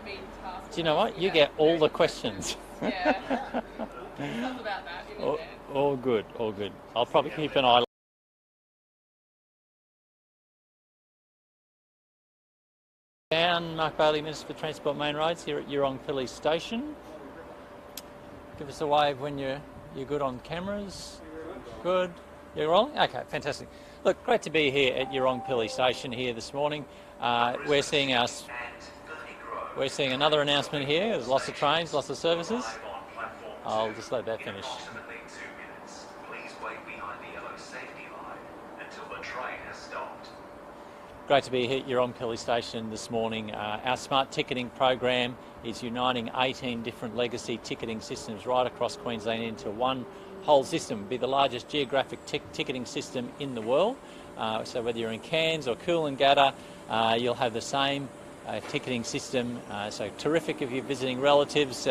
mean task. Do you know what? You get all the questions. Yeah. Stuff about that in all, advance. all good, all good. I'll probably keep an eye. Down, Mark Bailey, Minister for Transport Main Roads, here at Yurong Police Station. Give us a wave when you're good on cameras. Good. You're rolling? Okay, fantastic. Look, great to be here at Yurong Police Station here this morning. We're seeing another announcement here. There's lots of trains, lots of services. I'll just let that finish. Great to be here at Yurong Police Station this morning. Our smart ticketing program is uniting 18 different legacy ticketing systems right across Queensland into one whole system. It'll be the largest geographic ticketing system in the world. So whether you're in Cairns or Coolangatta, you'll have the same ticketing system. So terrific if you're visiting relatives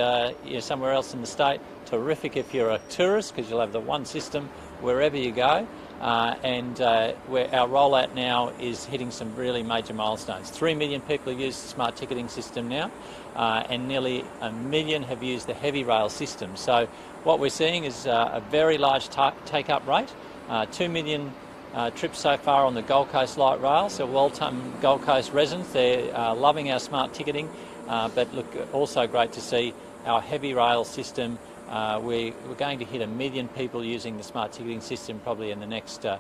somewhere else in the state. Terrific if you're a tourist, because you'll have the one system wherever you go. And our rollout now is hitting some really major milestones. 3 million people have used the smart ticketing system now, and nearly 1 million have used the heavy rail system. So what we're seeing is a very large take-up rate. 2 million trips so far on the Gold Coast Light Rail, so well-done Gold Coast residents. They're loving our smart ticketing, but look, also great to see our heavy rail system. We're going to hit 1 million people using the smart ticketing system probably in the next 2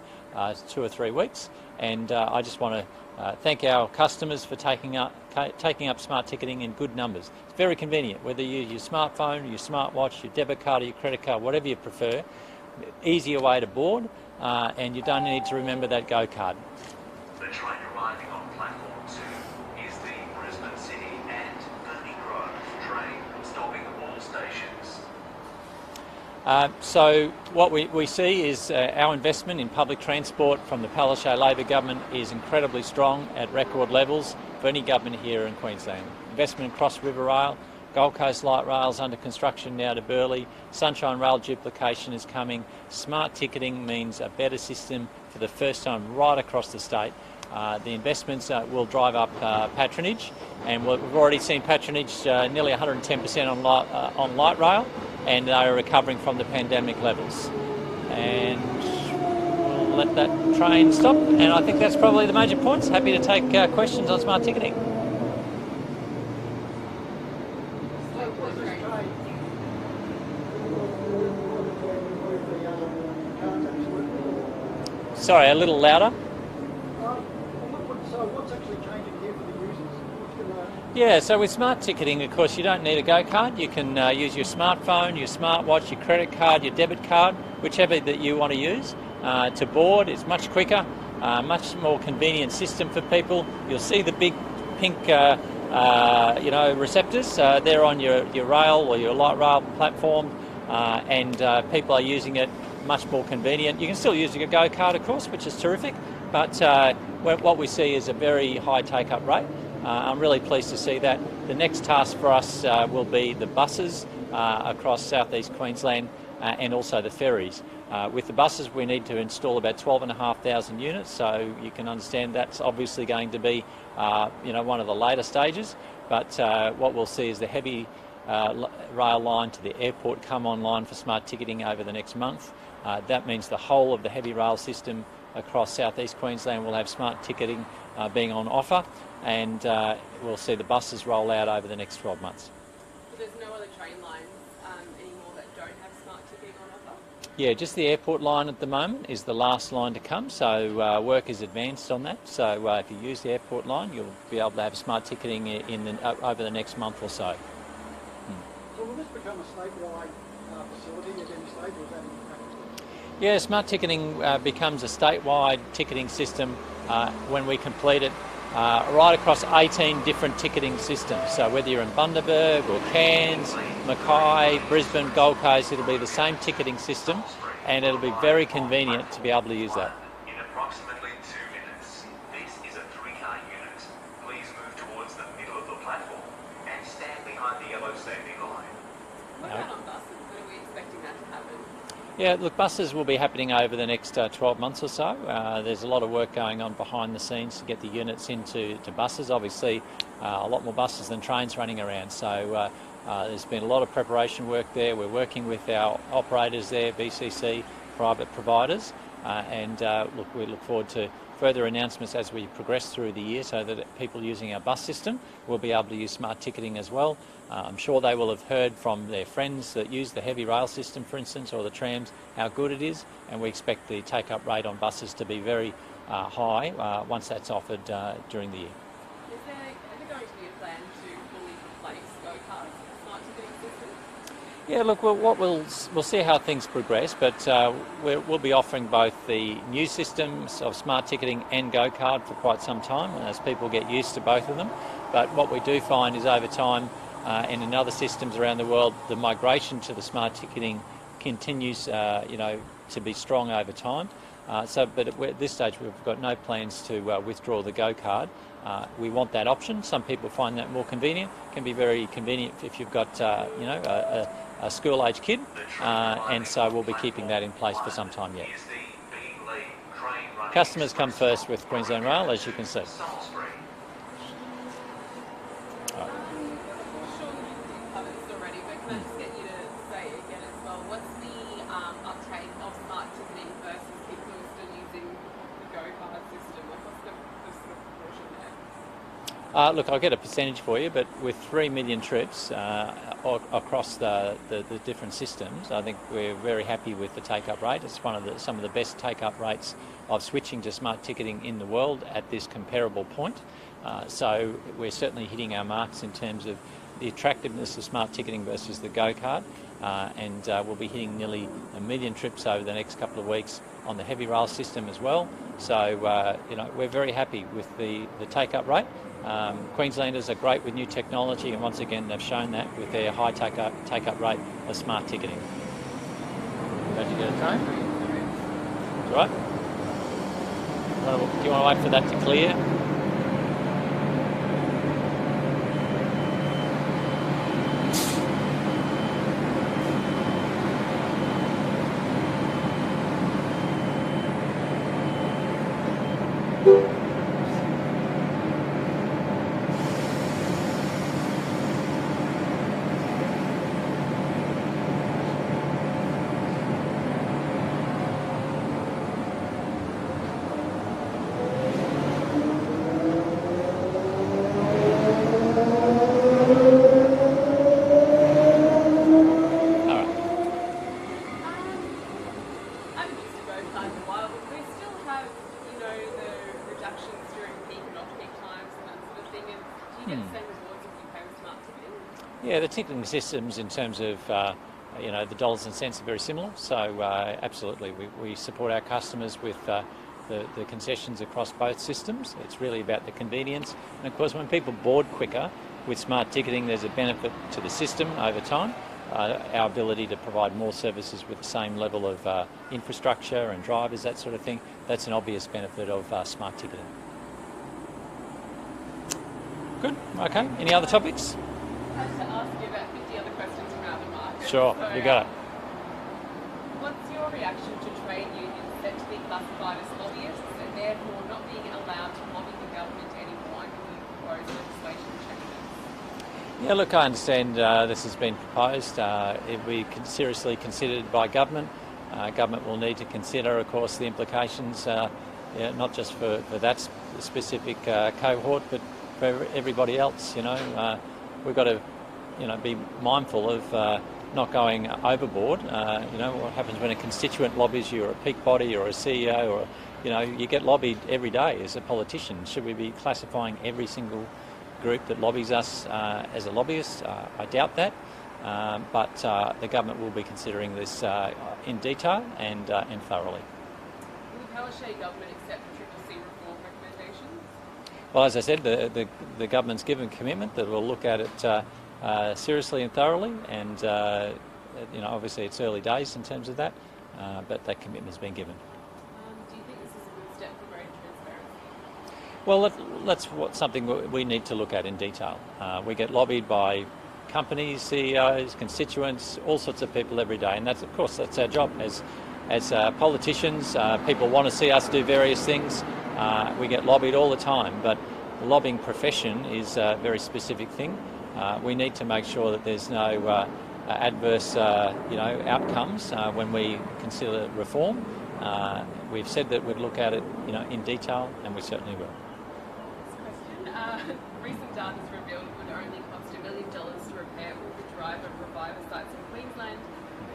or 3 weeks. And I just want to thank our customers for taking up smart ticketing in good numbers. It's very convenient, whether you use your smartphone, your smartwatch, your debit card or your credit card, whatever you prefer. Easier way to board, and you don't need to remember that Go card. The train arriving on platform 2 is the Brisbane City and Ferny Grove train stopping at all stations. So what we see is our investment in public transport from the Palaszczuk Labor government is incredibly strong at record levels for any government here in Queensland. Investment in Cross River Rail, Gold Coast Light Rail's under construction now to Burleigh, Sunshine Rail duplication is coming. Smart ticketing means a better system for the first time right across the state. The investments will drive up patronage, and we've already seen patronage nearly 110% on light rail, and they are recovering from the pandemic levels. And we'll let that train stop, and I think that's probably the major points. Happy to take questions on smart ticketing. Sorry, a little louder. So what's actually changing here for the users? Yeah, so with smart ticketing, of course, you don't need a Go card. You can use your smartphone, your smartwatch, your credit card, your debit card, whichever that you want to use to board. It's much quicker, much more convenient system for people. You'll see the big pink receptors. They're on your rail or your light rail platform, and people are using it much more convenient. You can still use your Go card, of course, which is terrific, but what we see is a very high take-up rate. I'm really pleased to see that. The next task for us will be the buses across southeast Queensland and also the ferries. With the buses, we need to install about 12,500 units, so you can understand that's obviously going to be one of the later stages. But what we'll see is the heavy rail line to the airport come online for smart ticketing over the next month. That means the whole of the heavy rail system across southeast Queensland will have smart ticketing being on offer, and we'll see the buses roll out over the next 12 months. So there's no other train lines anymore that don't have smart ticketing on offer? Yeah, just the airport line at the moment is the last line to come, so work is advanced on that. So if you use the airport line, you'll be able to have smart ticketing over the next month or so. So will this become a statewide facility at any stage, or is that in practice? Yeah, smart ticketing becomes a statewide ticketing system when we complete it right across 18 different ticketing systems. So whether you're in Bundaberg or Cairns, Mackay, Brisbane, Gold Coast, it'll be the same ticketing system, and it'll be very convenient to be able to use that. In approximately 2 minutes, this is a 3-car unit. Please move towards the middle of the platform and stand behind the yellow safety line. What about on buses? When are we expecting that to happen? Yeah, look, buses will be happening over the next 12 months or so. There's a lot of work going on behind the scenes to get the units into buses. Obviously, a lot more buses than trains running around. So there's been a lot of preparation work there. We're working with our operators there, BCC, private providers, and look, we look forward to further announcements as we progress through the year so that people using our bus system will be able to use smart ticketing as well. I'm sure they will have heard from their friends that use the heavy rail system, for instance, or the trams, how good it is, and we expect the take-up rate on buses to be very high once that's offered during the year. Is there going to be a plan to fully replace go-karts with smart ticketing systems? Yeah, look, we'll see how things progress, but we'll be offering both the new systems of smart ticketing and go-kart for quite some time as people get used to both of them. But what we do find is over time and in other systems around the world, the migration to the smart ticketing continues to be strong over time. But at this stage, we've got no plans to withdraw the go-kart. We want that option. Some people find that more convenient. It can be very convenient if you've got a school-age kid, and so we'll be keeping that in place for some time yet. Customers come first with Queensland Rail, as you can see. Can I just get you to say again as well, what's the uptake of smart ticketing versus people who are still using the go-kart system? Like, what's the sort of proportion there? Look, I'll get a percentage for you, but with 3 million trips across the different systems, I think we're very happy with the take-up rate. It's some of the best take-up rates of switching to smart ticketing in the world at this comparable point. So we're certainly hitting our marks in terms of the attractiveness of smart ticketing versus the go-kart, and we'll be hitting nearly 1 million trips over the next couple of weeks on the heavy rail system as well. So we're very happy with the take-up rate. Queenslanders are great with new technology, and once again they've shown that with their high take-up rate of smart ticketing. Don't you get a train? That's right. Do you want to wait for that to clear? Yeah, the ticketing systems in terms of the dollars and cents are very similar. So absolutely, we support our customers with the concessions across both systems. It's really about the convenience. And of course, when people board quicker with smart ticketing, there's a benefit to the system over time. Our ability to provide more services with the same level of infrastructure and drivers, that sort of thing, that's an obvious benefit of smart ticketing. Good, okay. Any other topics? I had to ask you about 50 other questions around the market. Sure, so, you got it. What's your reaction to trade unions set to be classified as lobbyists and therefore not being allowed to lobby the government anymore under the proposed legislation changes? Yeah, look, I understand this has been proposed. It will be seriously considered by government. Government will need to consider, of course, the implications, not just for that specific cohort, but for everybody else. We've got to, be mindful of not going overboard. What happens when a constituent lobbies you, or a peak body, or a CEO, or you get lobbied every day as a politician. Should we be classifying every single group that lobbies us as a lobbyist? I doubt that. But the government will be considering this in detail and thoroughly. Will the Palaszczuk government accept the CCC reform recommendations? Well, as I said, the government's given commitment that we'll look at it seriously and thoroughly, and obviously it's early days in terms of that, but that commitment's been given. Do you think this is a good step for greater transparency? Well, that's something we need to look at in detail. We get lobbied by companies, CEOs, constituents, all sorts of people every day. And that's, of course, that's our job as politicians. People want to see us do various things. We get lobbied all the time, but the lobbying profession is a very specific thing. We need to make sure that there's no adverse, outcomes when we consider reform. We've said that we'd look at it, in detail, and we certainly will. Next question. Recent data has revealed it would only cost $1 million to repair all the drive and reviver sites in Queensland.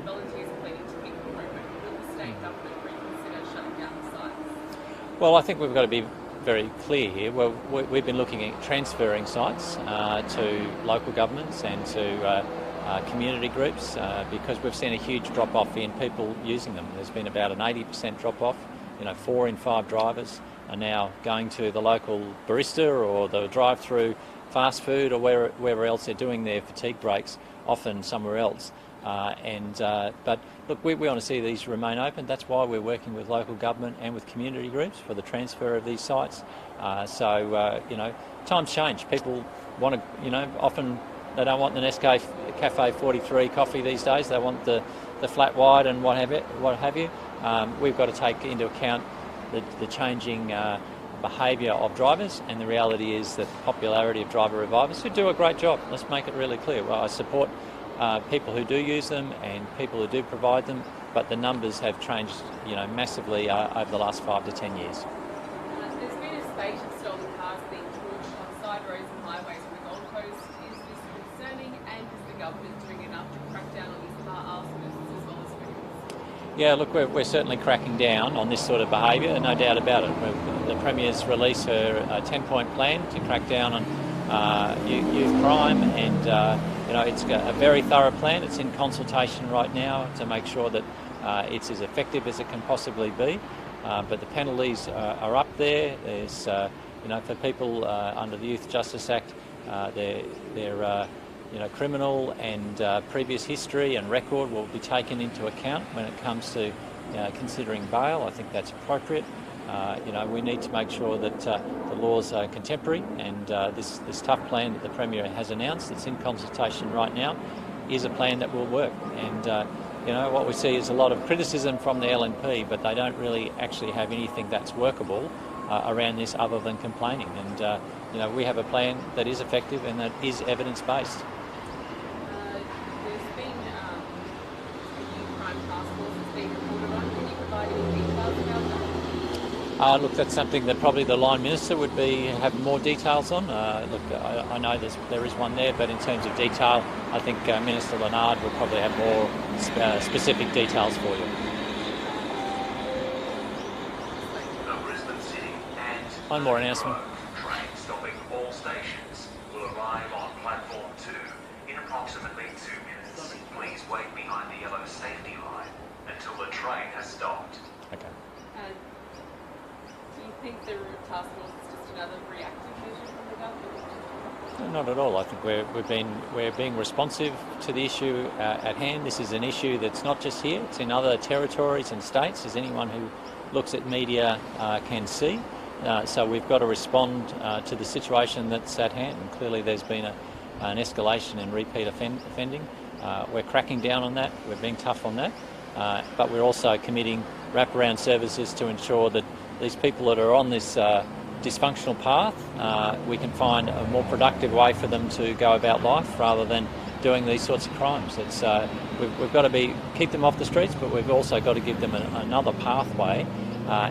Volunteers are pleading to make improvement. Will the state government reconsider shutting down the sites? Well, I think we've got to be very clear here. Well, we've been looking at transferring sites to local governments and to community groups because we've seen a huge drop-off in people using them. There's been about an 80% drop-off. 4 in 5 drivers are now going to the local barista or the drive-through fast food or wherever else they're doing their fatigue breaks, often somewhere else. But look, we want to see these remain open. That's why we're working with local government and with community groups for the transfer of these sites. Times change. People want to, often they don't want the Nescafe 43 coffee these days. They want the flat white and what have you. We've got to take into account the changing behaviour of drivers, and the reality is that the popularity of driver revivers, who do a great job. Let's make it really clear. Well, I support people who do use them and people who do provide them, but the numbers have changed, massively over the last 5 to 10 years. There's been a spate of stolen cars being torched on side roads and highways on the Gold Coast. Is this concerning, and is the government doing enough to crack down on these car arsonists as well as criminals? Yeah, look, we're certainly cracking down on this sort of behaviour, no doubt about it. The Premier's released her 10-point plan to crack down on youth crime, and it's a very thorough plan. It's in consultation right now to make sure that it's as effective as it can possibly be. But the penalties are up there. There's, for people under the Youth Justice Act, they're criminal and previous history and record will be taken into account when it comes to considering bail. I think that's appropriate. We need to make sure that the laws are contemporary, and this tough plan that the Premier has announced, that's in consultation right now, is a plan that will work. And what we see is a lot of criticism from the LNP, but they don't really actually have anything that's workable around this other than complaining. And we have a plan that is effective and that is evidence-based. There's been a youth crime task force that's been reported on. Can you provide any details about that? Look, that's something that probably the line minister would have more details on. I know there is one there, but in terms of detail, I think Minister Leonard will probably have more specific details for you. The Brisbane City and One more announcement. train stopping all stations will arrive on platform 2 in approximately 2 minutes. Please wait behind the yellow safety line until the train has stopped. Okay. Do you think the task force is just another reactive measure from the government? Not at all. I think we're being responsive to the issue at hand. This is an issue that's not just here; it's in other territories and states, as anyone who looks at media can see. So we've got to respond to the situation that's at hand. And clearly, there's been an escalation in repeat offending. We're cracking down on that. We're being tough on that, but we're also committing wraparound services to ensure that these people that are on this dysfunctional path, we can find a more productive way for them to go about life rather than doing these sorts of crimes. We've got to keep them off the streets, but we've also got to give them another pathway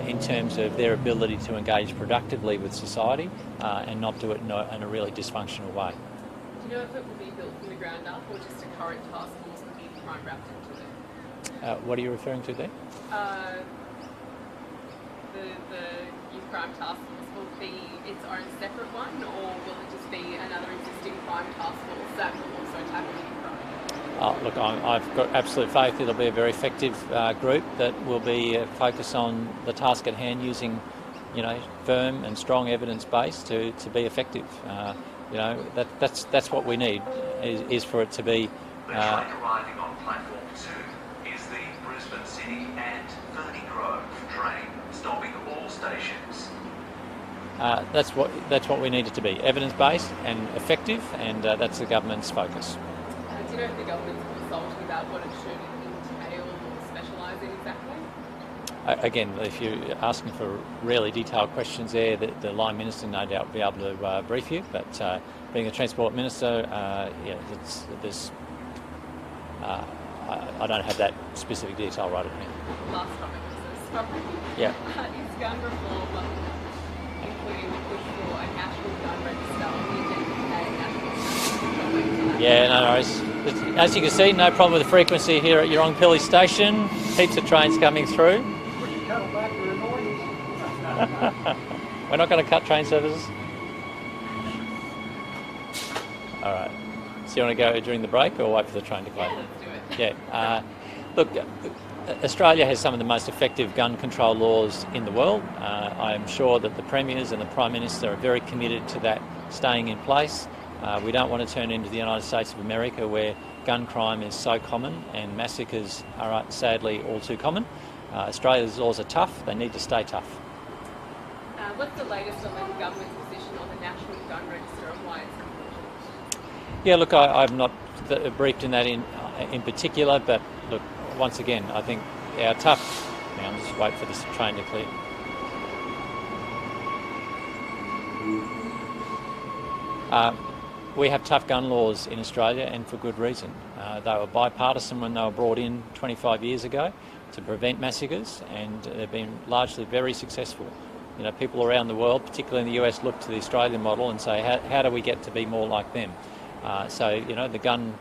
in terms of their ability to engage productively with society and not do it in a really dysfunctional way. Do you know if it will be built from the ground up or just a current task force will be crime wrapped into it? What are you referring to there? The youth crime task force will be its own separate one, or will it just be another existing crime task force that will also tackle youth crime? Look, I've got absolute faith it'll be a very effective group that will be focused on the task at hand, using, firm and strong evidence base to be effective. That's what we need is for it to be. The train arriving on platform 2 is the Brisbane City and Ferny Grove train stopping all stations. That's what we need it to be: evidence-based and effective, and that's the government's focus. know if the government's consulted about what it should entail or specialise in exactly? Again, if you're asking for really detailed questions there, the line minister no doubt will be able to brief you. But being a transport minister, I don't have that specific detail right at hand. Last topic is sorry. Yeah. Is gun reform, including the push for a national gun register on the agenda today? National Yeah, no worries. As you can see, no problem with the frequency here at Yurong-Pili station. Heaps of trains coming through. Cut it back, we're annoying. We're not going to cut train services. All right. So you want to go during the break or wait for the train to close? Yeah, let's do it. Yeah. Look, Australia has some of the most effective gun control laws in the world. I am sure that the premiers and the Prime Minister are very committed to that staying in place. We don't want to turn into the United States of America where gun crime is so common and massacres are sadly all too common. Australia's laws are tough. They need to stay tough. What's the latest on the government's position on the national gun register and why it's important? Yeah, look, I'm not briefed in that in particular, but look, once again, I think our tough... Now, I'll just wait for this train to clear. We have tough gun laws in Australia, and for good reason. They were bipartisan when they were brought in 25 years ago to prevent massacres, and they've been largely very successful. You know, people around the world, particularly in the US, look to the Australian model and say, how do we get to be more like them? So, you know, the gun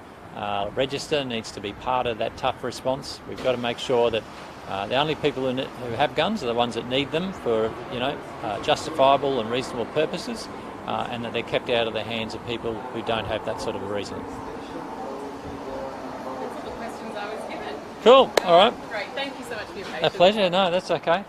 register needs to be part of that tough response. We've got to make sure that the only people who have guns are the ones that need them for, you know, justifiable and reasonable purposes, and that they're kept out of the hands of people who don't have that sort of a reason. That's all the questions I was given. Cool. All right. Great. Thank you so much for your A patience. pleasure. No, that's okay.